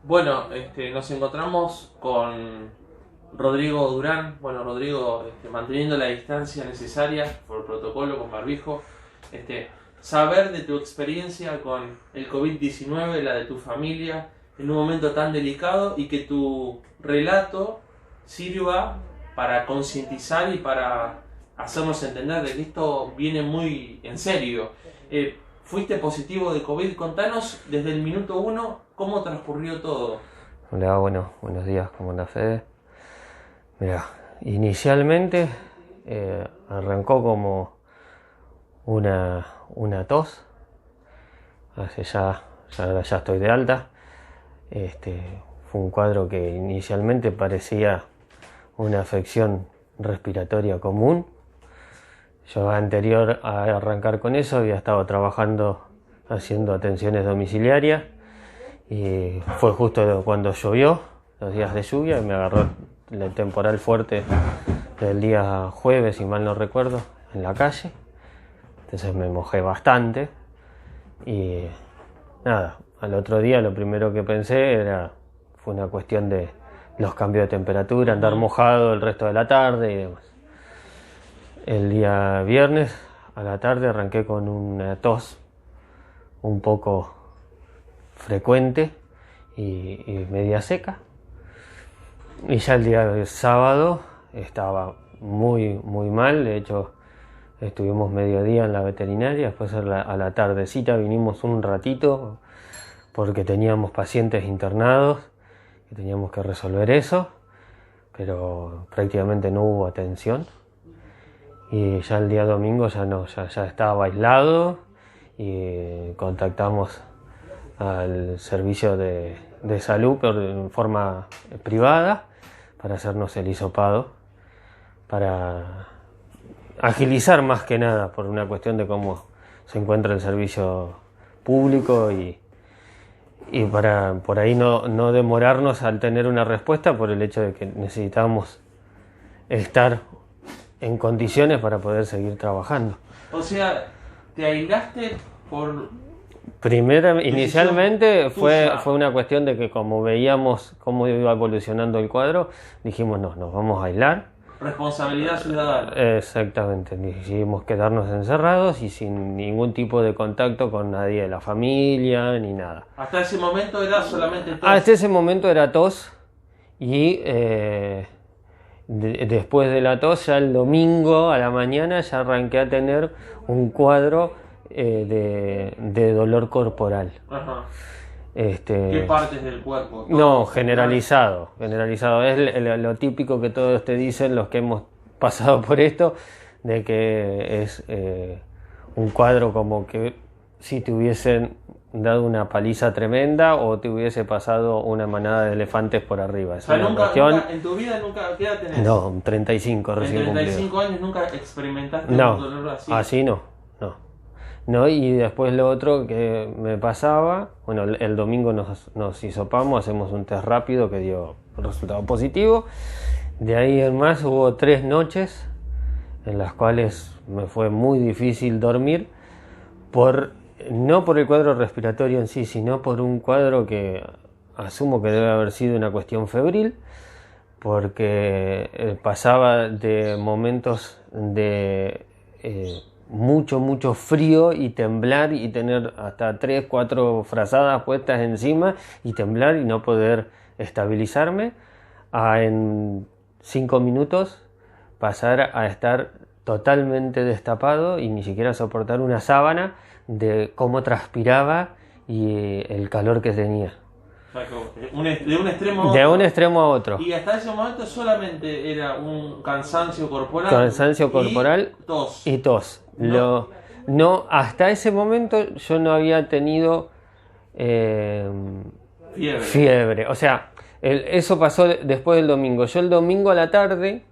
Bueno, nos encontramos con Rodrigo Durán. Bueno, Rodrigo, manteniendo la distancia necesaria por protocolo con barbijo. Saber de tu experiencia con el COVID-19, la de tu familia, en un momento tan delicado y que tu relato sirva para concientizar y para hacernos entender de que esto viene muy en serio. Fuiste positivo de COVID. Contanos desde el minuto uno cómo transcurrió todo. Hola, buenos días, ¿cómo anda Fede? Mira, inicialmente arrancó como una tos, hace ahora ya estoy de alta. Fue un cuadro que inicialmente parecía una afección respiratoria común. Yo anterior a arrancar con eso había estado trabajando haciendo atenciones domiciliarias y fue justo cuando llovió, los días de lluvia, y me agarró el temporal fuerte del día jueves, si mal no recuerdo, en la calle. Entonces me mojé bastante y nada, al otro día lo primero que pensé fue una cuestión de los cambios de temperatura, andar mojado el resto de la tarde y demás. El día viernes a la tarde arranqué con una tos un poco frecuente y media seca. Y ya el día sábado estaba muy mal. De hecho, estuvimos mediodía en la veterinaria. Después a la tardecita vinimos un ratito porque teníamos pacientes internados y teníamos que resolver eso, pero prácticamente no hubo atención. Y ya el día domingo ya estaba aislado y contactamos al servicio de salud en forma privada para hacernos el hisopado, para agilizar más que nada por una cuestión de cómo se encuentra el servicio público y para por ahí no demorarnos al tener una respuesta por el hecho de que necesitamos estar en condiciones para poder seguir trabajando. O sea, te aislaste por... Inicialmente fue una cuestión de que como veíamos cómo iba evolucionando el cuadro, dijimos nos vamos a aislar. Responsabilidad ciudadana. Exactamente, decidimos quedarnos encerrados y sin ningún tipo de contacto con nadie de la familia ni nada. Hasta ese momento era solamente tos. Hasta ese momento era tos y después de la tos ya el domingo a la mañana ya arranqué a tener un cuadro de dolor corporal. Ajá. ¿Qué partes del cuerpo? No, generalizado. Es lo típico que todos te dicen los que hemos pasado por esto, de que es un cuadro como que si te hubiesen dado una paliza tremenda o te hubiese pasado una manada de elefantes por arriba. Es una cuestión... ¿En tu vida nunca? ¿Qué edad tenés? No, 35 recién cumplido. ¿En 35 años nunca experimentaste un dolor así? Así no, y después lo otro que me pasaba, bueno, el domingo nos hisopamos, hacemos un test rápido que dio resultado positivo. De ahí en más hubo 3 noches en las cuales me fue muy difícil dormir, no por el cuadro respiratorio en sí, sino por un cuadro que asumo que debe haber sido una cuestión febril, porque pasaba de momentos de... mucho frío y temblar y tener hasta 3-4 frazadas puestas encima y temblar y no poder estabilizarme, a en 5 minutos pasar a estar totalmente destapado y ni siquiera soportar una sábana de cómo transpiraba y el calor que tenía. De un extremo a otro. Y hasta ese momento solamente era un cansancio corporal. Y tos. Hasta ese momento yo no había tenido fiebre. O sea, eso pasó después del domingo. Yo el domingo a la tarde,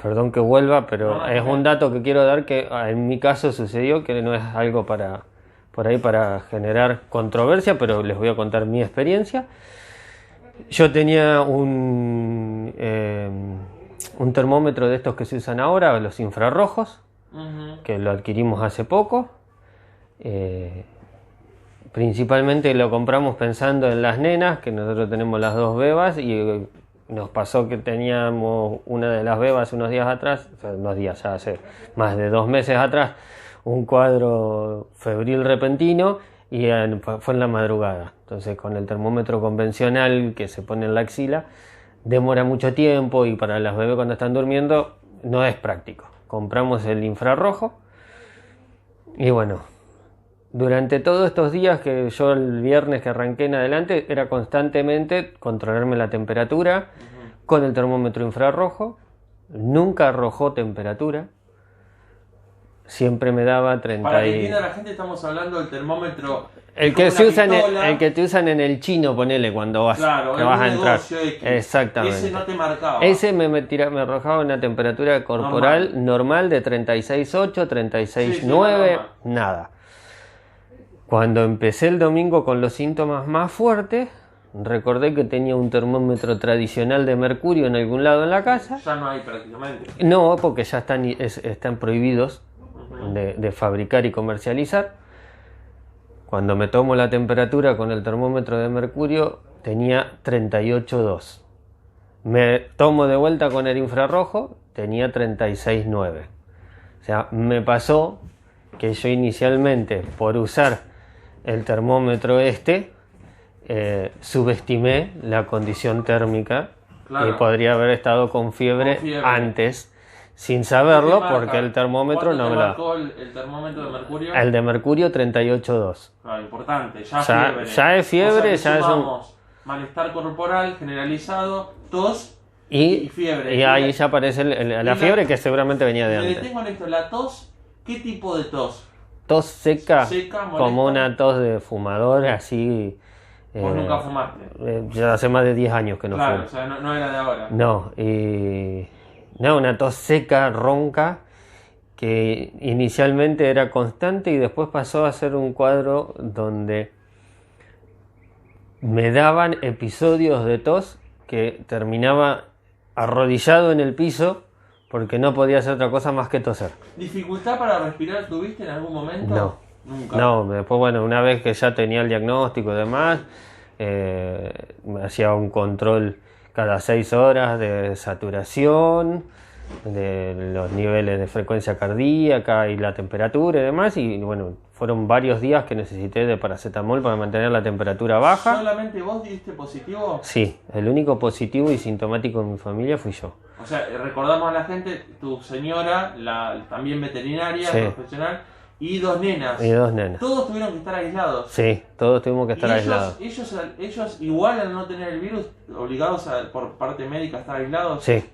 perdón que vuelva, pero es un dato que quiero dar que en mi caso sucedió, que no es algo por ahí para generar controversia, pero les voy a contar mi experiencia. Yo tenía un termómetro de estos que se usan ahora, los infrarrojos, que lo adquirimos hace poco. principalmente lo compramos pensando en las nenas, que nosotros tenemos las 2 bebas, y nos pasó que teníamos una de las bebas unos días atrás, o sea, unos días, ya hace más de 2 meses atrás, un cuadro febril repentino, y fue en la madrugada. Entonces, con el termómetro convencional que se pone en la axila, demora mucho tiempo, y para las bebés cuando están durmiendo no es práctico. Compramos el infrarrojo, y bueno, durante todos estos días, que yo el viernes que arranqué en adelante, era constantemente controlarme la temperatura con el termómetro infrarrojo. Nunca arrojó temperatura. Siempre me daba 30. Para que entienda la gente, estamos hablando del termómetro. El que te usan en el chino, ponele, cuando vas, claro, que vas a entrar. X. Exactamente. Ese no te marcaba. Ese me arrojaba una temperatura corporal normal de 36,8, 36,9, nada. Cuando empecé el domingo con los síntomas más fuertes, recordé que tenía un termómetro tradicional de mercurio en algún lado en la casa. Ya no hay prácticamente. No, porque ya están prohibidos de fabricar y comercializar. Cuando me tomo la temperatura con el termómetro de mercurio, tenía 38,2. Me tomo de vuelta con el infrarrojo, tenía 36,9. O sea, me pasó que yo inicialmente, por usar el termómetro subestimé la condición térmica, claro, y podría haber estado con fiebre antes, sin saberlo, porque el termómetro no me lo... marcó el termómetro de mercurio? El de mercurio 38,2. Claro, importante, fiebre. Ya es fiebre, o sea, ya es un... malestar corporal generalizado, tos y fiebre. Y ahí ya aparece la fiebre, que seguramente venía de antes. Me detengo en esto, la tos, ¿qué tipo de tos? Tos seca, molesta, como una tos de fumador, así... ¿Vos nunca fumaste? Ya hace más de 10 años que no fumo. Claro, o sea, no era de ahora. No, una tos seca, ronca, que inicialmente era constante y después pasó a ser un cuadro donde me daban episodios de tos que terminaba arrodillado en el piso porque no podía hacer otra cosa más que toser. ¿Dificultad para respirar tuviste en algún momento? No. Nunca. No, después, bueno, una vez que ya tenía el diagnóstico y demás, me hacía un control cada 6 horas de saturación, de los niveles de frecuencia cardíaca y la temperatura y demás, y bueno, fueron varios días que necesité de paracetamol para mantener la temperatura baja. ¿Solamente vos diste positivo? Sí, el único positivo y sintomático de mi familia fui yo. O sea, recordamos a la gente, tu señora, también veterinaria, sí, profesional, y 2 nenas. Y 2 nenas. Todos tuvieron que estar aislados. Sí, todos tuvimos que estar aislados. Ellos igual al no tener el virus, obligados por parte médica a estar aislados. Sí.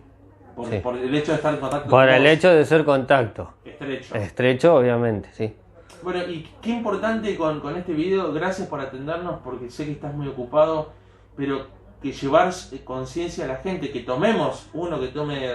Por el hecho de estar en contacto con vos. El hecho de ser contacto. Estrecho. Estrecho, obviamente, sí. Bueno, y qué importante con este video, gracias por atendernos, porque sé que estás muy ocupado, pero que llevar conciencia a la gente, que tomemos, que tome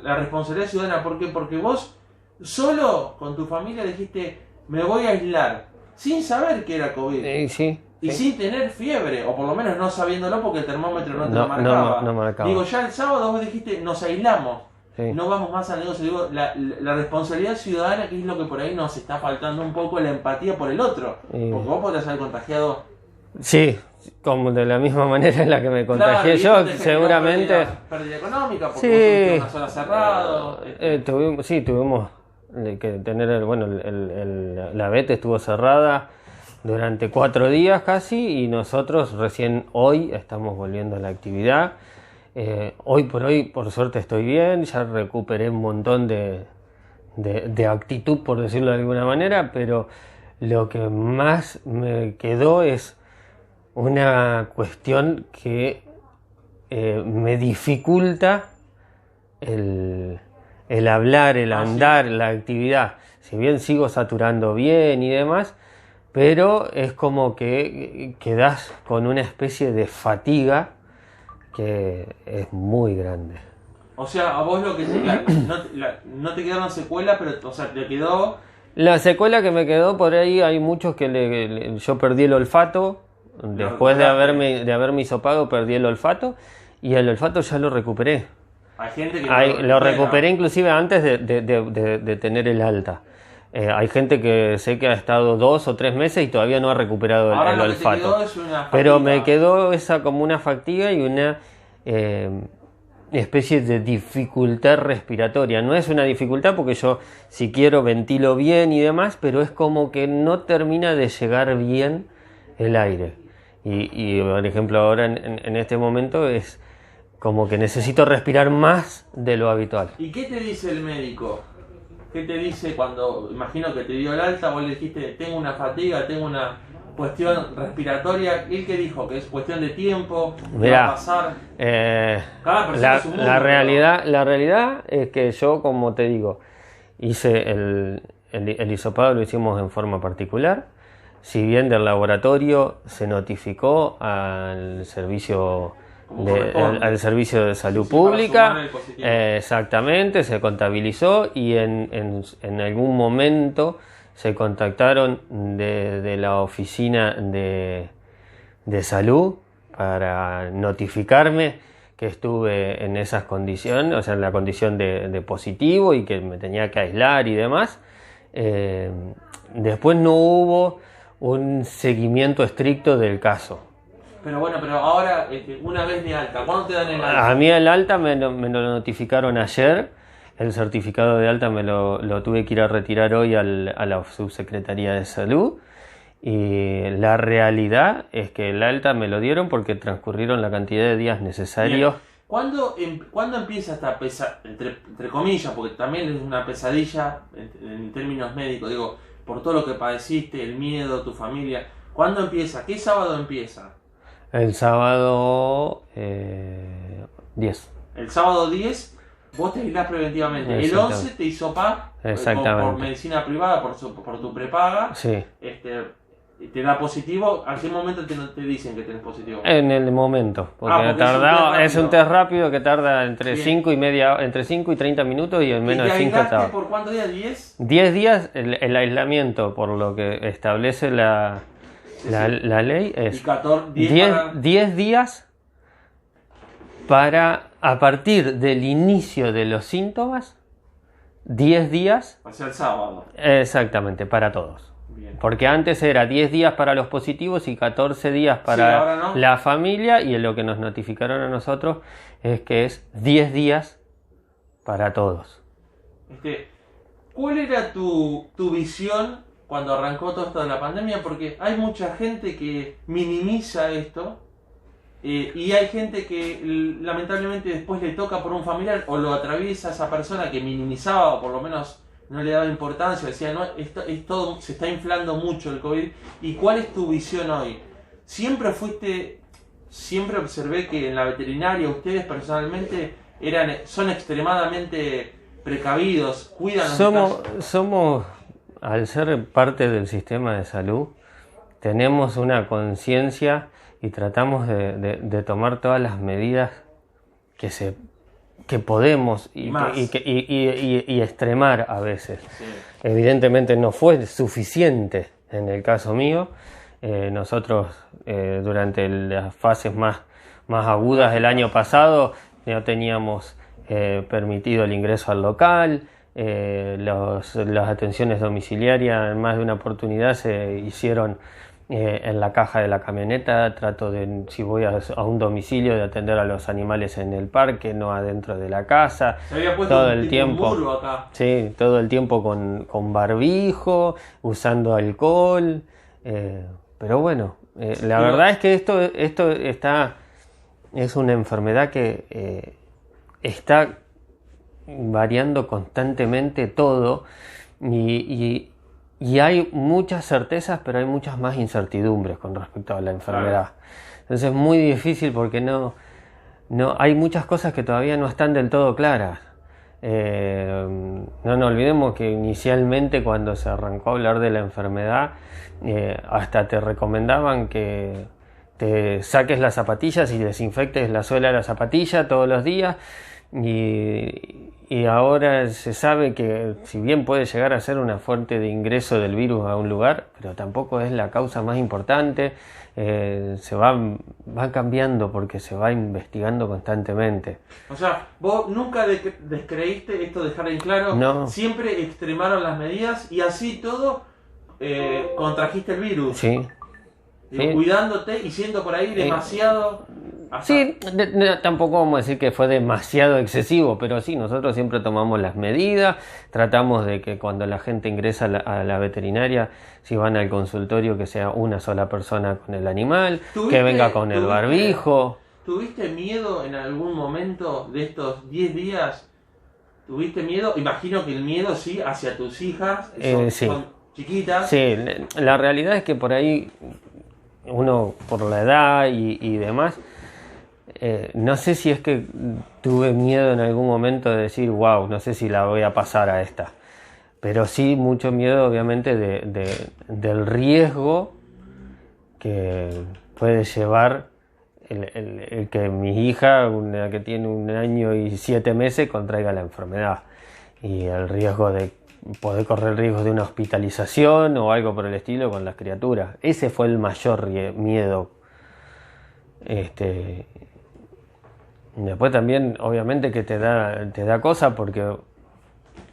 la responsabilidad ciudadana. ¿Por qué? Porque vos solo con tu familia dijiste, me voy a aislar, sin saber que era COVID. Sí. Y sin tener fiebre, o por lo menos no sabiéndolo porque el termómetro no te lo marcaba. No marcaba. Digo, ya el sábado vos dijiste, nos aislamos, sí, no vamos más al negocio. Digo, la responsabilidad ciudadana, que es lo que por ahí nos está faltando un poco, la empatía por el otro. Porque vos podrías haber contagiado. Sí, como de la misma manera en la que me contagié yo, seguramente. Pérdida económica, porque vos tuviste una zona cerrada. Tuvimos que tener, la VET estuvo cerrada durante 4 días casi, y nosotros recién hoy estamos volviendo a la actividad. Hoy por hoy, por suerte, estoy bien, ya recuperé un montón de actitud, por decirlo de alguna manera, pero lo que más me quedó es una cuestión que me dificulta el hablar, el andar, la actividad. Si bien sigo saturando bien y demás, pero es como que quedás con una especie de fatiga que es muy grande. O sea, a vos lo que no te quedaron secuelas, pero o sea, te quedó... La secuela que me quedó por ahí, hay muchos que yo perdí el olfato. Después de haberme hisopado, perdí el olfato, y el olfato ya lo recuperé. Hay gente que lo recuperé inclusive antes de tener el alta. Hay gente que sé que ha estado 2 o 3 meses y todavía no ha recuperado Ahora el lo que te olfato. quedó es una Pero fatiga. me quedó esa como una fatiga y una especie de dificultad respiratoria. No es una dificultad porque yo, si quiero, ventilo bien y demás, pero es como que no termina de llegar bien el aire. Y por ejemplo, ahora en este momento es como que necesito respirar más de lo habitual. ¿Y qué te dice el médico? ¿Qué te dice cuando, imagino que te dio el alta, vos le dijiste, tengo una fatiga, tengo una cuestión respiratoria? ¿Él qué dijo? ¿Que es cuestión de tiempo? Mirá, ¿Va a pasar? Cada persona la, es un mundo, la realidad es que yo, como te digo, hice el hisopado, lo hicimos en forma particular. Si bien del laboratorio se notificó al servicio al servicio de salud pública, exactamente, se contabilizó y en algún momento se contactaron de la oficina de salud para notificarme que estuve en esas condiciones, o sea, en la condición de positivo y que me tenía que aislar y demás. Después no hubo un seguimiento estricto del caso. Pero bueno, pero ahora, una vez de alta, ¿cuándo te dan el alta? A mí el alta me lo notificaron ayer. El certificado de alta me lo tuve que ir a retirar hoy a la Subsecretaría de Salud. Y la realidad es que el alta me lo dieron porque transcurrieron la cantidad de días necesarios. ¿Cuándo empieza esta pesadilla, entre comillas, porque también es una pesadilla en términos médicos, digo, por todo lo que padeciste, el miedo, tu familia? ¿Cuándo empieza? ¿Qué sábado empieza? El sábado 10. El sábado 10 vos te aislás preventivamente. El 11 te hisopás por medicina privada, por tu prepaga. Sí. Te da positivo. ¿A qué momento te dicen que tenés positivo? En el momento. Porque es un test rápido que tarda entre 5 y 30 minutos y en menos de 5 etapas. ¿Por cuántos días? ¿10? 10 días el aislamiento, por lo que establece la ley, es 10 días a partir del inicio de los síntomas, 10 días. O sea, el sábado. Exactamente, para todos. Bien. Porque antes era 10 días para los positivos y 14 días para la familia, y lo que nos notificaron a nosotros es que es 10 días para todos. ¿Cuál era tu visión cuando arrancó todo esto de la pandemia? Porque hay mucha gente que minimiza esto y hay gente que lamentablemente después le toca por un familiar o lo atraviesa esa persona que minimizaba o por lo menos no le daba importancia, decía, no, esto se está inflando mucho el COVID. ¿Y cuál es tu visión hoy? Siempre observé que en la veterinaria ustedes personalmente son extremadamente precavidos, cuidan. Somos, al ser parte del sistema de salud, tenemos una conciencia y tratamos de tomar todas las medidas que podemos y extremar a veces. Sí. Evidentemente no fue suficiente en el caso mío. Nosotros durante las fases más agudas del año pasado no teníamos permitido el ingreso al local. Las atenciones domiciliarias en más de una oportunidad se hicieron en la caja de la camioneta. Trato de, si voy a un domicilio, de atender a los animales en el parque, no adentro de la casa. Se había puesto todo el tiempo, un muro acá. Sí, todo el tiempo con barbijo, usando alcohol. Pero bueno, la verdad es que esto es una enfermedad que está variando constantemente todo y hay muchas certezas, pero hay muchas más incertidumbres con respecto a la enfermedad. Entonces es muy difícil porque no hay muchas cosas que todavía no están del todo claras. No nos olvidemos que inicialmente, cuando se arrancó a hablar de la enfermedad, hasta te recomendaban que te saques las zapatillas y desinfectes la suela de la zapatilla todos los días. y ahora se sabe que si bien puede llegar a ser una fuente de ingreso del virus a un lugar, pero tampoco es la causa más importante. Se va cambiando porque se va investigando constantemente. O sea, vos nunca descreíste esto, dejar en claro, No. Siempre extremaron las medidas y así todo contrajiste el virus. Sí. Sí. Cuidándote y siendo por ahí demasiado... Sí, tampoco vamos a decir que fue demasiado excesivo, pero sí, nosotros siempre tomamos las medidas, tratamos de que cuando la gente ingresa a la veterinaria, si van al consultorio, que sea una sola persona con el animal, que venga con el barbijo. ¿Tuviste miedo en algún momento de estos 10 días? ¿Tuviste miedo? Imagino que el miedo sí hacia tus hijas, son chiquitas. Sí, la realidad es que por ahí uno, por la edad y demás, no sé si es que tuve miedo en algún momento de decir, wow, no sé si la voy a pasar a esta. Pero sí mucho miedo, obviamente, del riesgo que puede llevar el que mi hija, una que tiene 1 año y 7 meses, contraiga la enfermedad. Y el riesgo de poder correr el riesgo de una hospitalización o algo por el estilo con las criaturas. Ese fue el mayor miedo. Después también, obviamente, que te da cosa porque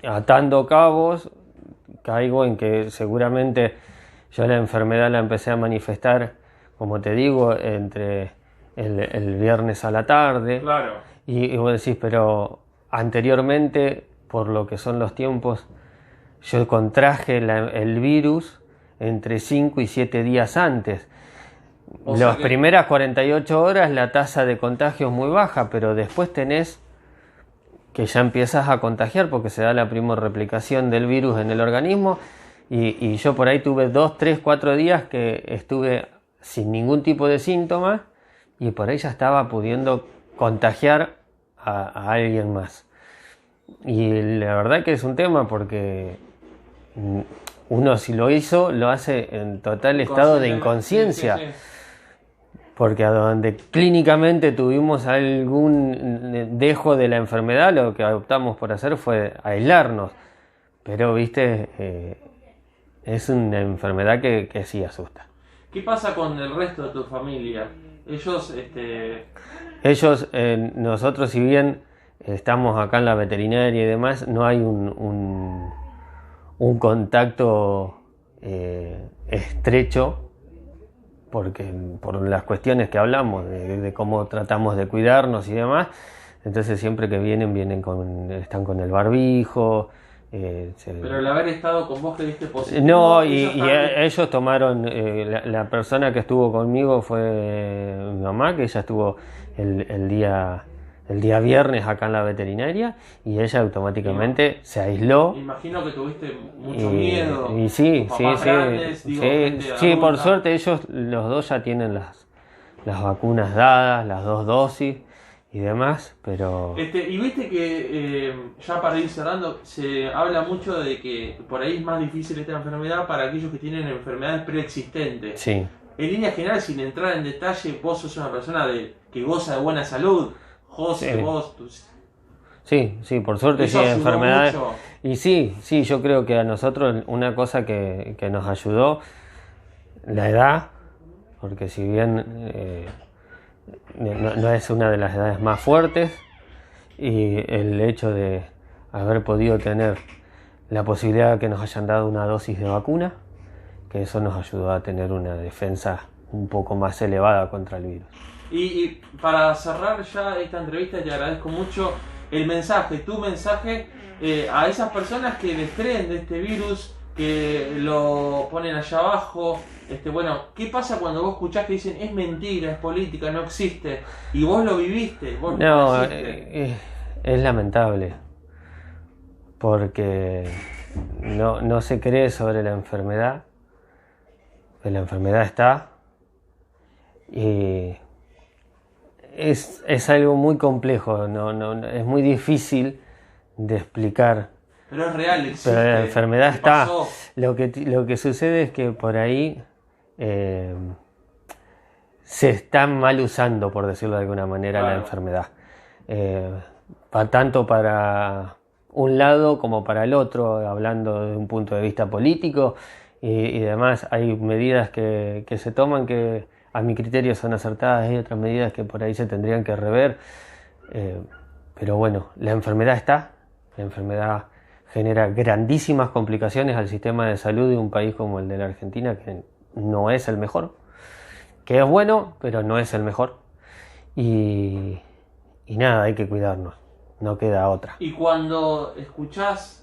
atando cabos caigo en que seguramente yo la enfermedad la empecé a manifestar, como te digo, entre el viernes a la tarde. Claro. Y vos decís, pero anteriormente, por lo que son los tiempos, yo contraje el virus entre 5 y 7 días antes. Las primeras 48 horas la tasa de contagio es muy baja, pero después tenés que ya empiezas a contagiar porque se da la primera replicación del virus en el organismo y yo por ahí tuve 2, 3, 4 días que estuve sin ningún tipo de síntomas y por ahí ya estaba pudiendo contagiar a alguien más. Y la verdad que es un tema porque uno si lo hizo, lo hace en total estado de inconsciencia. Sí. Porque a donde clínicamente tuvimos algún dejo de la enfermedad, lo que optamos por hacer fue aislarnos. Pero, viste, es una enfermedad que sí asusta. ¿Qué pasa con el resto de tu familia? Ellos, nosotros si bien estamos acá en la veterinaria y demás, no hay un contacto estrecho, porque por las cuestiones que hablamos, de cómo tratamos de cuidarnos y demás, entonces siempre que vienen están con el barbijo. Pero el haber estado con vos que diste positivo... No, ellos tomaron, la persona que estuvo conmigo fue mi mamá, que ella estuvo el día viernes acá en la veterinaria y ella automáticamente se aisló. Imagino que tuviste mucho miedo. Y sí, grandes, sí, por suerte ellos los dos ya tienen las vacunas dadas, las 2 dosis y demás, pero... Y viste que ya para ir cerrando, se habla mucho de que por ahí es más difícil esta enfermedad para aquellos que tienen enfermedades preexistentes. Sí. En línea general, sin entrar en detalle, vos sos una persona que goza de buena salud. José, vos... Sí, por suerte sí, enfermedades. Mucho. Y sí, yo creo que a nosotros una cosa que nos ayudó, la edad, porque si bien no es una de las edades más fuertes, y el hecho de haber podido tener la posibilidad de que nos hayan dado una dosis de vacuna, que eso nos ayudó a tener una defensa un poco más elevada contra el virus. Y para cerrar ya esta entrevista, te agradezco mucho tu mensaje a esas personas que descreen de este virus, que lo ponen allá abajo. ¿Qué pasa cuando vos escuchás que dicen es mentira, es política, no existe? Y vos lo viviste, vos no, es lamentable, porque no se cree sobre la enfermedad, pero la enfermedad está y... Es algo muy complejo, es muy difícil de explicar. Pero es real, existe. Pero la enfermedad está. Lo que sucede es que por ahí se está mal usando, por decirlo de alguna manera, claro, la enfermedad. tanto para un lado como para el otro, hablando de un punto de vista político y demás. Hay medidas que se toman que a mi criterio son acertadas, hay otras medidas que por ahí se tendrían que rever, pero bueno, la enfermedad está, la enfermedad genera grandísimas complicaciones al sistema de salud de un país como el de la Argentina, que no es el mejor, que es bueno, pero no es el mejor. Y nada, hay que cuidarnos, no queda otra. Y cuando escuchás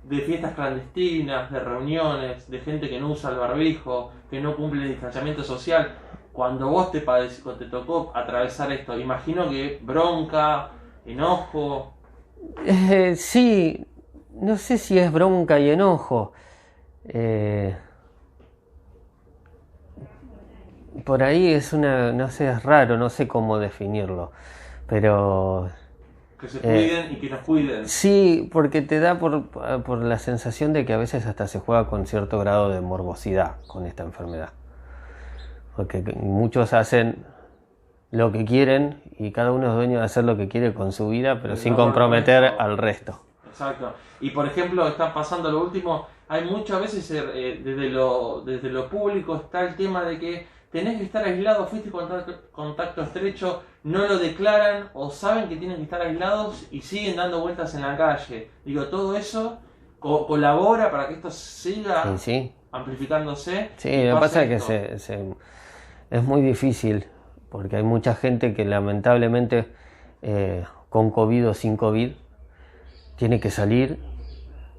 de fiestas clandestinas, de reuniones, de gente que no usa el barbijo, que no cumple el distanciamiento social, cuando vos te tocó atravesar esto, imagino que bronca, enojo... Sí, no sé si es bronca y enojo. Por ahí es no sé, es raro, no sé cómo definirlo, pero... Que se cuiden y que nos cuiden. Sí, porque te da por la sensación de que a veces hasta se juega con cierto grado de morbosidad con esta enfermedad. Porque muchos hacen lo que quieren y cada uno es dueño de hacer lo que quiere con su vida, pero sin comprometer al resto. Exacto. Y por ejemplo, está pasando lo último, hay muchas veces desde lo público está el tema de que tenés que estar aislado, fuiste contacto estrecho, no lo declaran o saben que tienen que estar aislados y siguen dando vueltas en la calle. Digo, todo eso colabora para que esto siga amplificándose. Sí, lo que pasa es que es muy difícil porque hay mucha gente que lamentablemente con COVID o sin COVID tiene que salir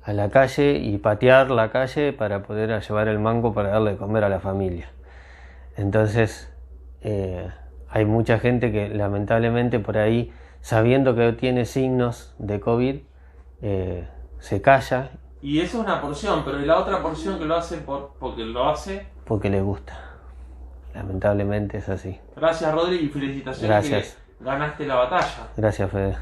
a la calle y patear la calle para poder llevar el mango para darle de comer a la familia. Entonces hay mucha gente que lamentablemente por ahí, sabiendo que tiene signos de COVID, se calla. Y esa es una porción, pero ¿y la otra porción que lo hace porque lo hace? Porque le gusta. Lamentablemente es así. Gracias, Rodri, y felicitaciones. Gracias. Que ganaste la batalla. Gracias, Fede.